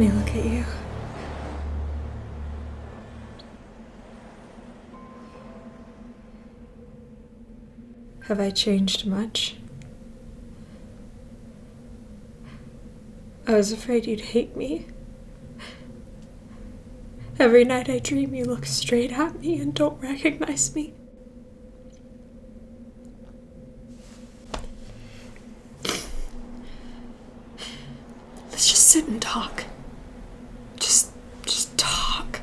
me look at you. Have I changed much? I was afraid you'd hate me. Every night I dream you look straight at me and don't recognize me. Let's just sit and talk. Just talk.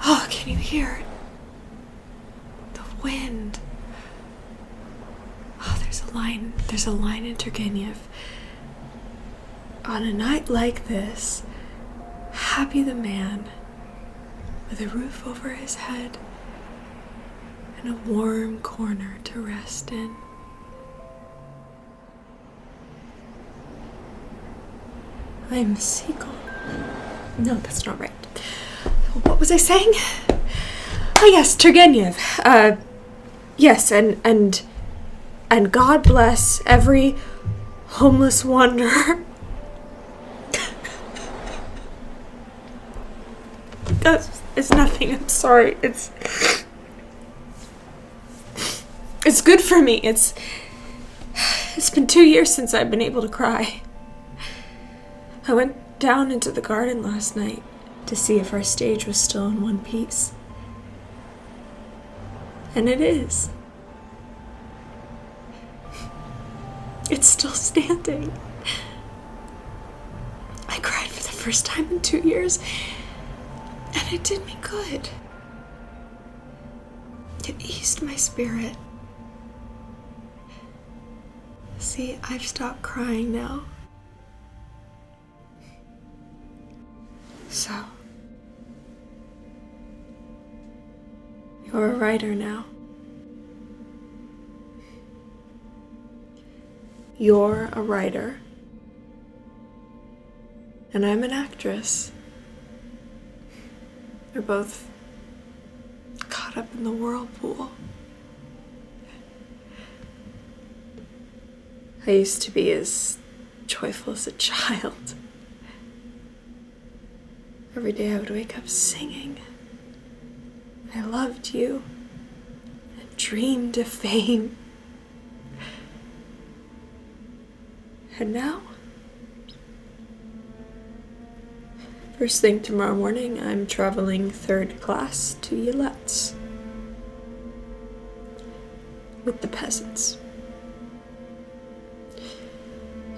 Oh, can you hear it? The wind. Oh, there's a line in Turgenev. On a night like this, happy the man with a roof over his head and a warm corner to rest in. I'm a seagull. No, that's not right. What was I saying? Oh yes, Turgenev. Yes, and God bless every homeless wanderer. It's nothing. I'm sorry. It's good for me. It's been 2 years since I've been able to cry. I went down into the garden last night to see if our stage was still in one piece. And it is. It's still standing. I cried for the first time in 2 years. And it did me good. It eased my spirit. See, I've stopped crying now. So, you're a writer now. You're a writer. And I'm an actress. We're both caught up in the whirlpool. I used to be as joyful as a child. Every day I would wake up singing. I loved you and dreamed of fame. And now? First thing tomorrow morning, I'm traveling 3rd class to Ylet's with the peasants.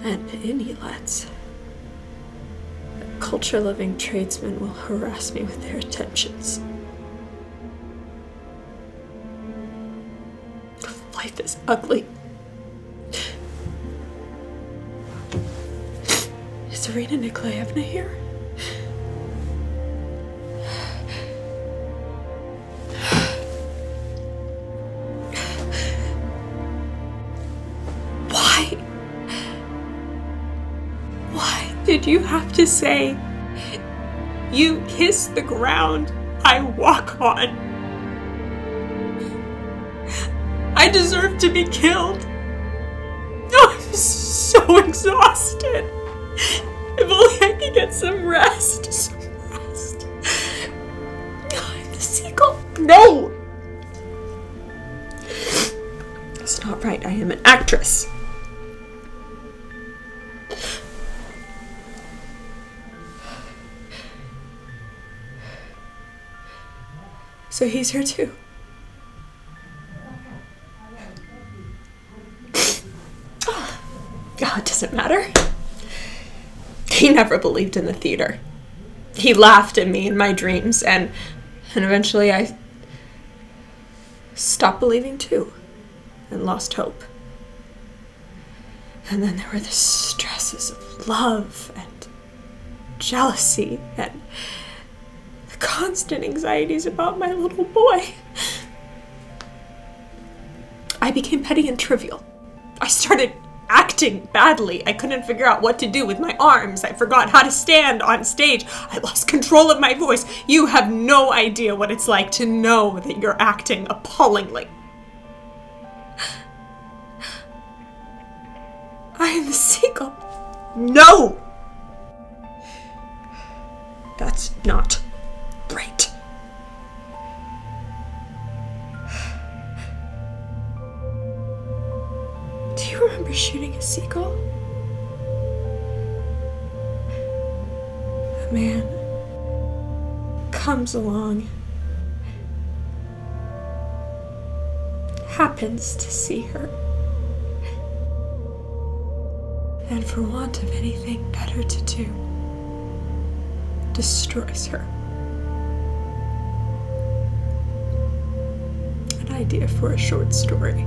And in Ylet's, a culture-loving tradesmen will harass me with their attentions. Life is ugly. Is Irina Nikolaevna here? Did you have to say, you kiss the ground I walk on? I deserve to be killed. Oh, I'm so exhausted. If only I could get some rest. Some rest. I'm the seagull. No! It's not right. I am an actress. So he's here too. Oh, it doesn't matter. He never believed in the theater. He laughed at me in my dreams, and eventually I stopped believing too, and lost hope. And then there were the stresses of love and jealousy and constant anxieties about my little boy. I became petty and trivial. I started acting badly. I couldn't figure out what to do with my arms. I forgot how to stand on stage. I lost control of my voice. You have no idea what it's like to know that you're acting appallingly. I am the seagull. No! That's not right. Do you remember shooting a seagull? A man comes along, happens to see her, and for want of anything better to do, destroys her. An idea for a short story.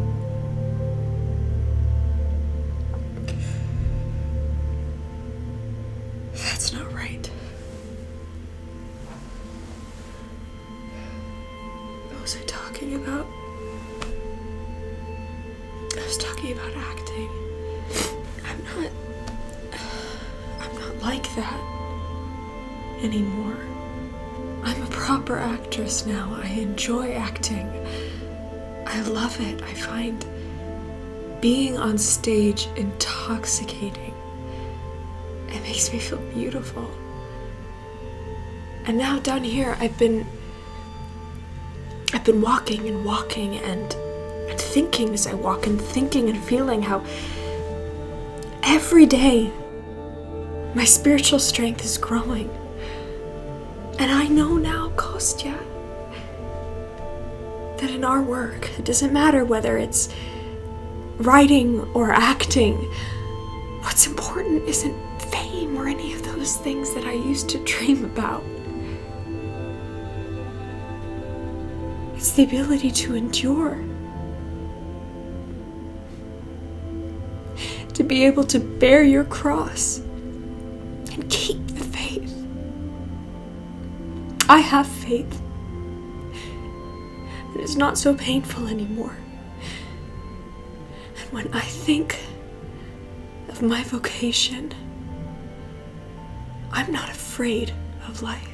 That's not right. What was I talking about? I was talking about acting. I'm not like that anymore. I'm a proper actress now. I enjoy acting. I love it. I find being on stage intoxicating. It makes me feel beautiful. And now down here, I've been walking and thinking as I walk, and thinking and feeling how every day my spiritual strength is growing. And I know now, Kostya, that in our work, it doesn't matter whether it's writing or acting, what's important isn't fame or any of those things that I used to dream about. It's the ability to endure. To be able to bear your cross and keep the faith. I have faith. It is not so painful anymore. And when I think of my vocation, I'm not afraid of life.